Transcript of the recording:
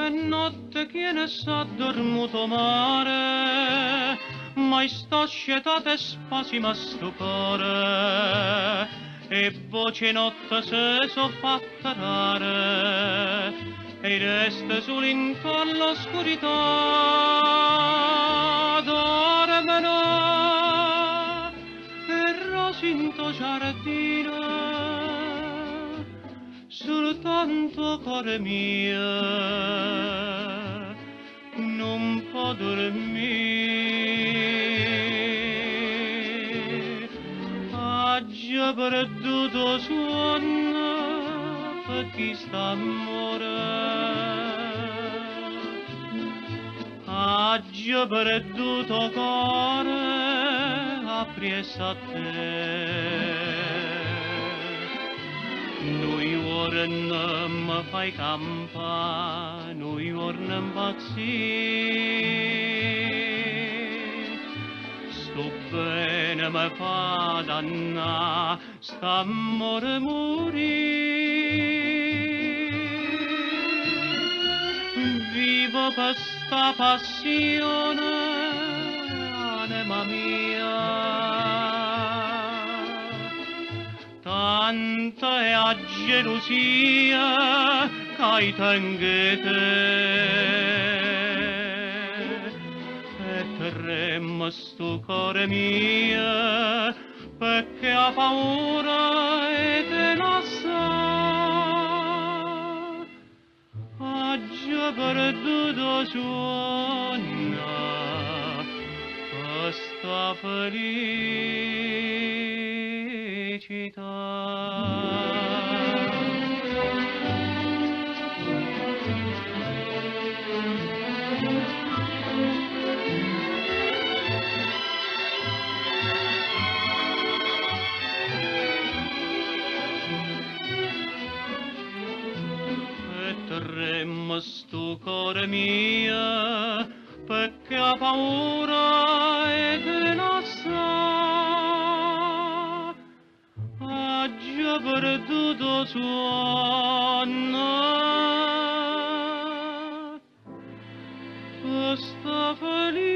È notte che ne sa dormuto mare, mai sta scietate e spasima sto cuore, e voce notte se so fatta rare, e resta sull'intorno all'oscurità, dormeno, e rosinto giardino, soltanto cuore mio non può dormire, ha già perduto sonno per chi sta a morire, ha già perduto cuore appresso a te. Noi ora non mi fai campa, noi ora non impazzire, sto bene mi fa danna, st'amore morire. Vivo per sta passione, anima mia, tanta è a gelosia che tenete, e trema sto cuore mio perché ha paura e te la sa, ha già perduto sonno per sta felicità. Tremma sto cuore mio perché ha paura e te la sa, ha già perduto sonno per sta felicità.